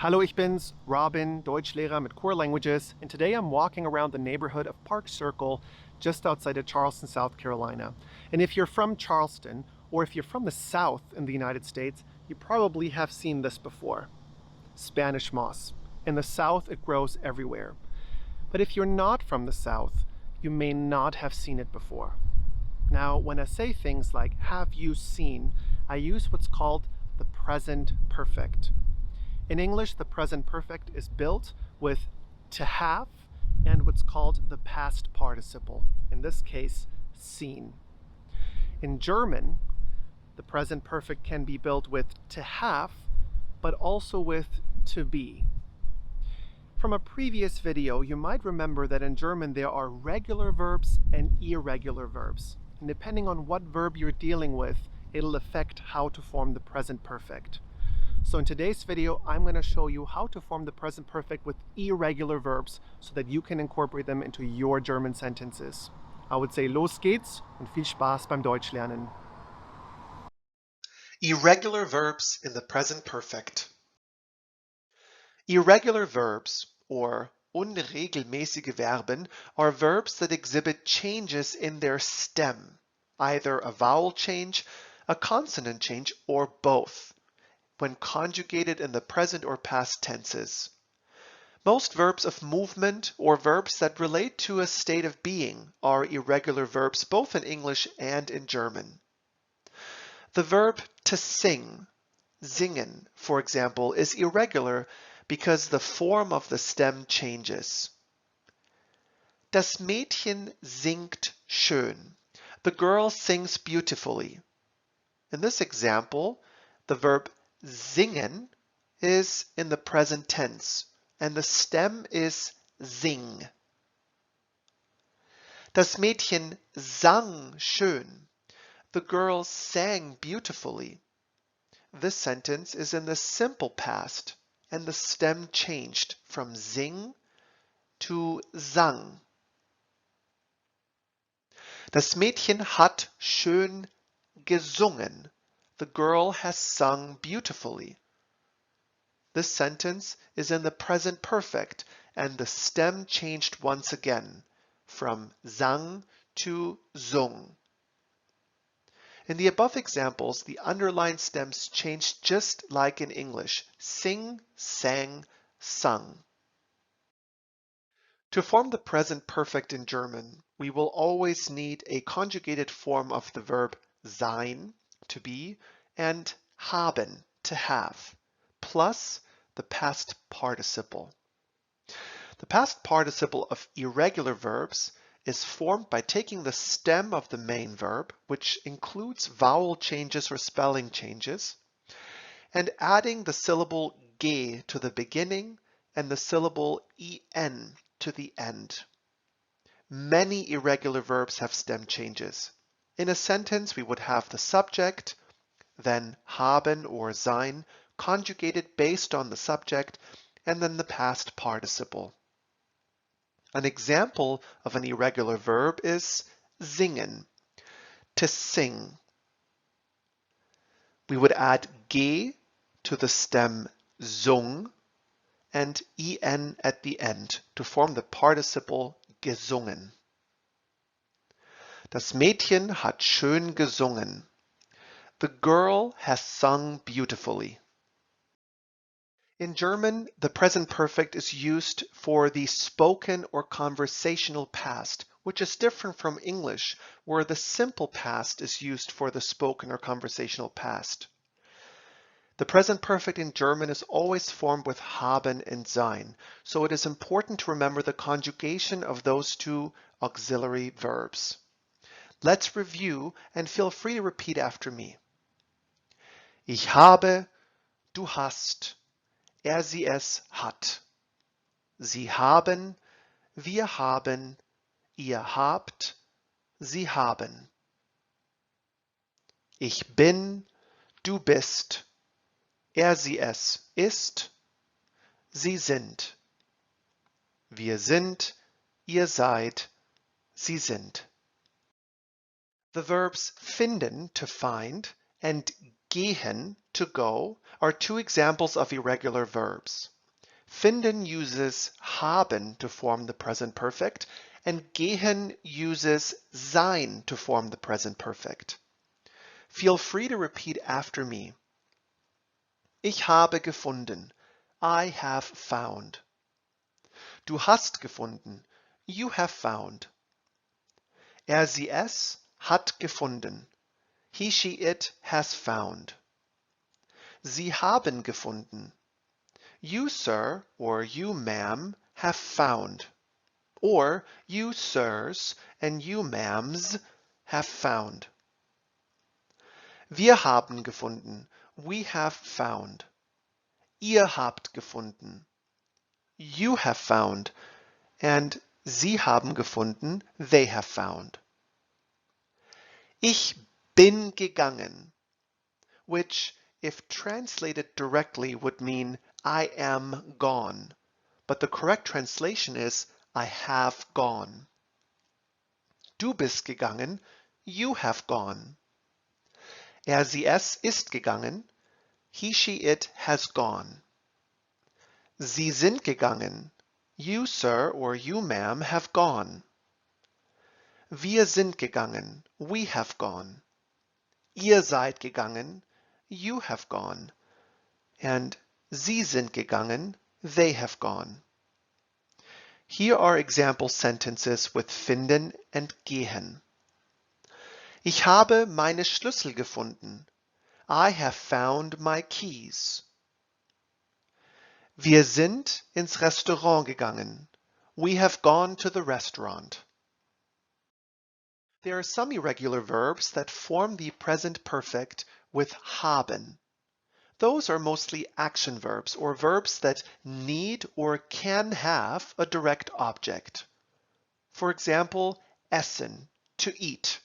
Hallo, ich bin's, Robin, Deutschlehrer mit Core Languages, and today I'm walking around the neighborhood of Park Circle just outside of Charleston, South Carolina. And if you're from Charleston, or if you're from the South in the United States, you probably have seen this before. Spanish moss. In the South, it grows everywhere. But if you're not from the South, you may not have seen it before. Now, when I say things like, have you seen, I use what's called the present perfect. In English, the present perfect is built with to have and what's called the past participle, in this case, seen. In German, the present perfect can be built with to have, but also with to be. From a previous video, you might remember that in German there are regular verbs and irregular verbs. And depending on what verb you're dealing with, it'll affect how to form the present perfect. So in today's video, I'm going to show you how to form the present perfect with irregular verbs so that you can incorporate them into your German sentences. I would say los geht's und viel Spaß beim Deutschlernen. Irregular verbs in the present perfect. Irregular verbs, or unregelmäßige Verben, are verbs that exhibit changes in their stem, either a vowel change, a consonant change, or both, when conjugated in the present or past tenses. Most verbs of movement or verbs that relate to a state of being are irregular verbs both in English and in German. The verb to sing, singen, for example, is irregular because the form of the stem changes. Das Mädchen singt schön. The girl sings beautifully. In this example, the verb singen is in the present tense, and the stem is sing. Das Mädchen sang schön. The girl sang beautifully. This sentence is in the simple past, and the stem changed from sing to sang. Das Mädchen hat schön gesungen. The girl has sung beautifully. This sentence is in the present perfect, and the stem changed once again from sang to sung. In the above examples, the underlined stems changed just like in English: sing, sang, sung. To form the present perfect in German, we will always need a conjugated form of the verb sein, to be, and haben, to have, plus the past participle. The past participle of irregular verbs is formed by taking the stem of the main verb, which includes vowel changes or spelling changes, and adding the syllable ge to the beginning and the syllable en to the end. Many irregular verbs have stem changes. In a sentence, we would have the subject, then haben or sein, conjugated based on the subject, and then the past participle. An example of an irregular verb is singen, to sing. We would add ge to the stem sung and en at the end to form the participle gesungen. Das Mädchen hat schön gesungen. The girl has sung beautifully. In German, the present perfect is used for the spoken or conversational past, which is different from English, where the simple past is used for the spoken or conversational past. The present perfect in German is always formed with haben and sein, so it is important to remember the conjugation of those two auxiliary verbs. Let's review and feel free to repeat after me. Ich habe, du hast, sie es hat. Sie haben, wir haben, ihr habt, sie haben. Ich bin, du bist, sie es ist, sie sind. Wir sind, ihr seid, sie sind. The verbs finden, to find, and gehen, to go, are two examples of irregular verbs. Finden uses haben to form the present perfect, and gehen uses sein to form the present perfect. Feel free to repeat after me. Ich habe gefunden. I have found. Du hast gefunden. You have found. Er, sie, es hat gefunden. He, she, it has found. Sie haben gefunden. You, sir, or you, ma'am, have found. Or you, sirs, and you, ma'ams, have found. Wir haben gefunden. We have found. Ihr habt gefunden. You have found. And sie haben gefunden. They have found. Ich bin gegangen, which, if translated directly, would mean I am gone. But the correct translation is I have gone. Du bist gegangen. You have gone. Er, sie, es ist gegangen. He, she, it has gone. Sie sind gegangen. You, sir, or you, ma'am, have gone. Wir sind gegangen. We have gone. Ihr seid gegangen. You have gone. And sie sind gegangen. They have gone. Here are example sentences with finden and gehen. Ich habe meine Schlüssel gefunden. I have found my keys. Wir sind ins Restaurant gegangen. We have gone to the restaurant. There are some irregular verbs that form the present perfect with haben. Those are mostly action verbs or verbs that need or can have a direct object. For example, essen, to eat.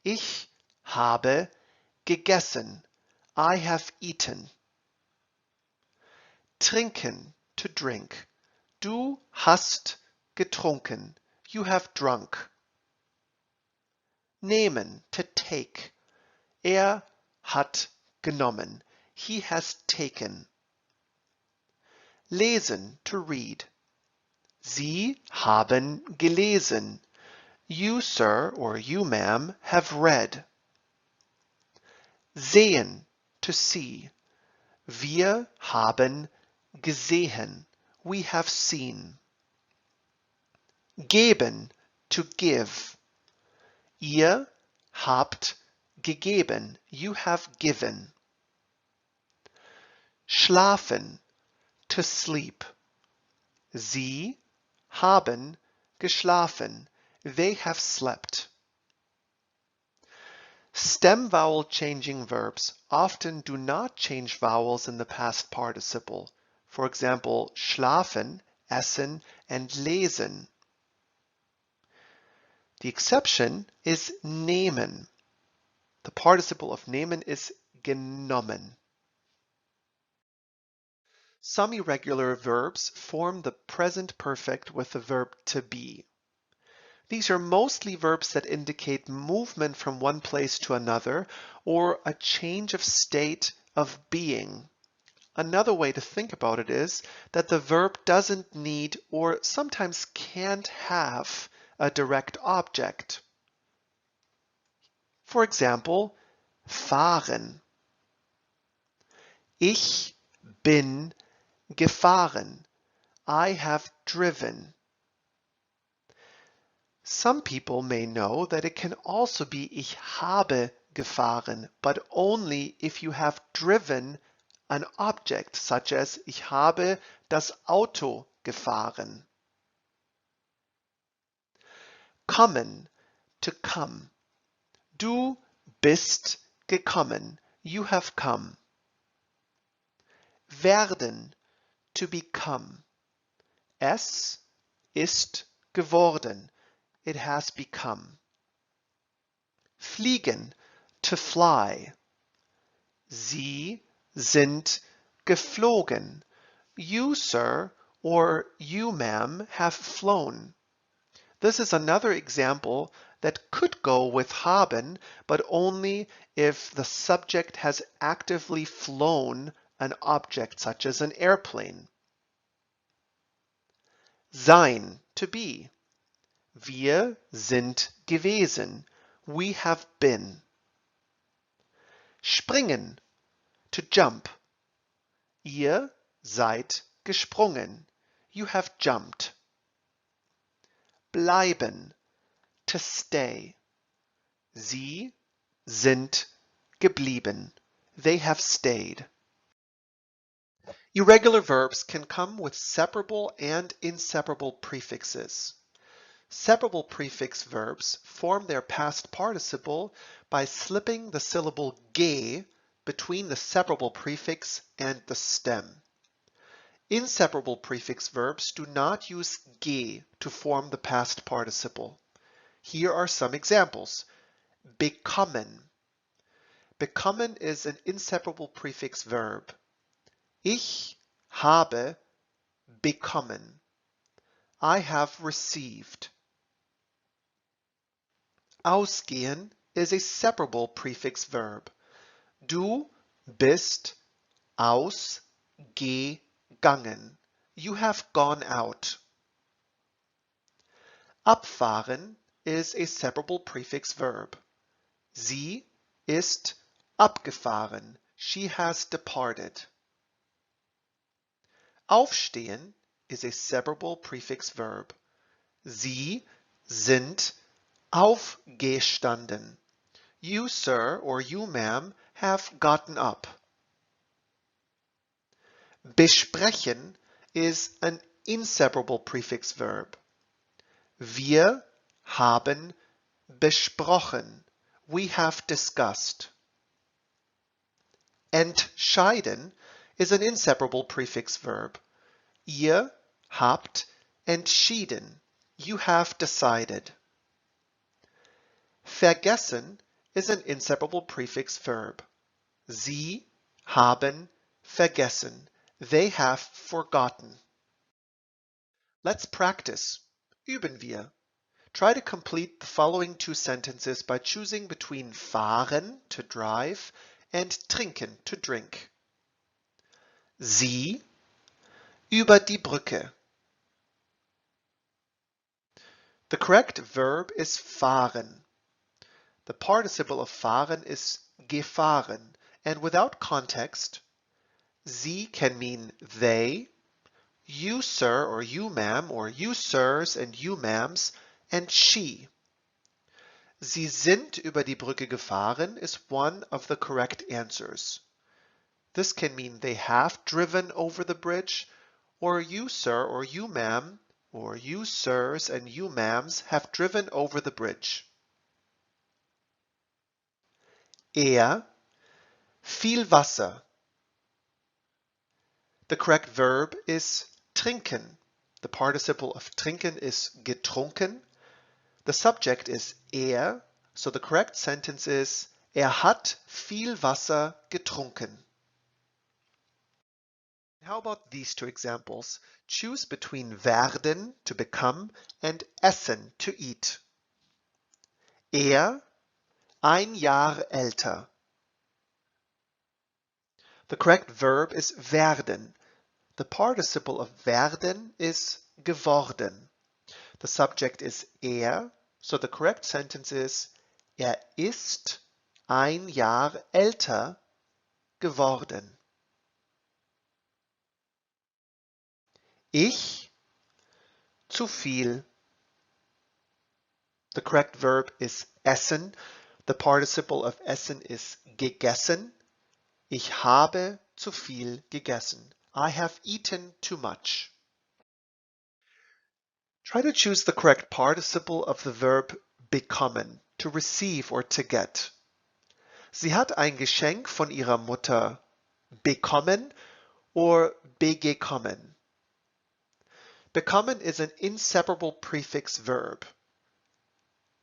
Ich habe gegessen. I have eaten. Trinken, to drink. Du hast getrunken. You have drunk. Nehmen, to take. Er hat genommen. He has taken. Lesen, to read. Sie haben gelesen. You, sir, or you, ma'am, have read. Sehen, to see. Wir haben gesehen. We have seen. Geben, to give. Ihr habt gegeben. You have given. Schlafen, to sleep. Sie haben geschlafen. They have slept. Stem vowel changing verbs often do not change vowels in the past participle. For example, schlafen, essen, and lesen. The exception is nehmen. The participle of nehmen is genommen. Some irregular verbs form the present perfect with the verb to be. These are mostly verbs that indicate movement from one place to another or a change of state of being. Another way to think about it is that the verb doesn't need or sometimes can't have a direct object. For example, fahren. Ich bin gefahren. I have driven. Some people may know that it can also be ich habe gefahren, but only if you have driven an object, such as ich habe das Auto gefahren. Kommen, to come. Du bist gekommen. You have come. Werden, to become. Es ist geworden. It has become. Fliegen, to fly. Sie sind geflogen. You, sir, or you, ma'am, have flown. This is another example that could go with haben, but only if the subject has actively flown an object such as an airplane. Sein, to be. Wir sind gewesen. We have been. Springen, to jump. Ihr seid gesprungen. You have jumped. Bleiben, to stay. Sie sind geblieben. They have stayed. Irregular verbs can come with separable and inseparable prefixes. Separable prefix verbs form their past participle by slipping the syllable ge between the separable prefix and the stem. Inseparable prefix verbs do not use ge to form the past participle. Here are some examples. Bekommen. Bekommen is an inseparable prefix verb. Ich habe bekommen. I have received. Ausgehen is a separable prefix verb. Du bist ausgegangen. You have gone out. Abfahren is a separable prefix verb. Sie ist abgefahren. She has departed. Aufstehen is a separable prefix verb. Sie sind aufgestanden. You, sir, or you, ma'am, have gotten up. Besprechen is an inseparable prefix verb. Wir haben besprochen. We have discussed. Entscheiden is an inseparable prefix verb. Ihr habt entschieden. You have decided. Vergessen is an inseparable prefix verb. Sie haben vergessen. They have forgotten. Let's practice. Üben wir. Try to complete the following two sentences by choosing between fahren, to drive, and trinken, to drink. Sie über die Brücke. The correct verb is fahren. The participle of fahren is gefahren, and without context, sie can mean they, you sir or you ma'am, or you sirs and you ma'ams, and she. Sie sind über die Brücke gefahren is one of the correct answers. This can mean they have driven over the bridge, or you sir or you ma'am, or you sirs and you ma'ams have driven over the bridge. Viel Wasser. The correct verb is trinken. The participle of trinken is getrunken. The subject is so the correct sentence is hat viel Wasser getrunken. How about these two examples? Choose between werden, to become, and essen, to eat. Ein Jahr älter. The correct verb is werden. The participle of werden is geworden. The subject is so the correct sentence is ist ein Jahr älter geworden. Ich zu viel. The correct verb is essen. The participle of essen is gegessen. Ich habe zu viel gegessen. I have eaten too much. Try to choose the correct participle of the verb bekommen, to receive or to get. Sie hat ein Geschenk von ihrer Mutter bekommen or begekommen. Bekommen is an inseparable prefix verb.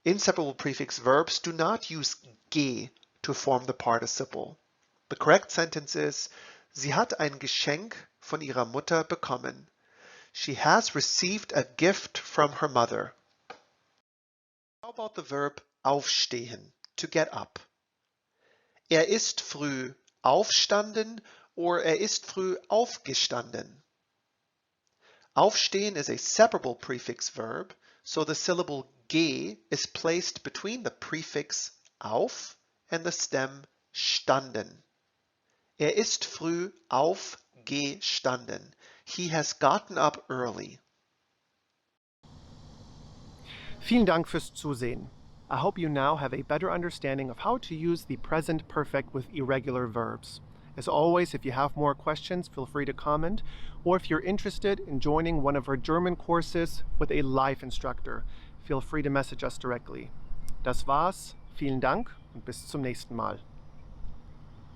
Inseparable prefix verbs do not use ge to form the participle. The correct sentence is, sie hat ein Geschenk von ihrer Mutter bekommen. She has received a gift from her mother. How about the verb aufstehen, to get up? Er ist früh aufstanden or er ist früh aufgestanden. Aufstehen is a separable prefix verb, so the syllable ge is placed between the prefix auf and the stem standen. Er ist früh aufgestanden. He has gotten up early. Vielen Dank fürs Zusehen. I hope you now have a better understanding of how to use the present perfect with irregular verbs. As always, if you have more questions, feel free to comment, or if you're interested in joining one of our German courses with a live instructor, feel free to message us directly. Das war's, vielen Dank und bis zum nächsten Mal.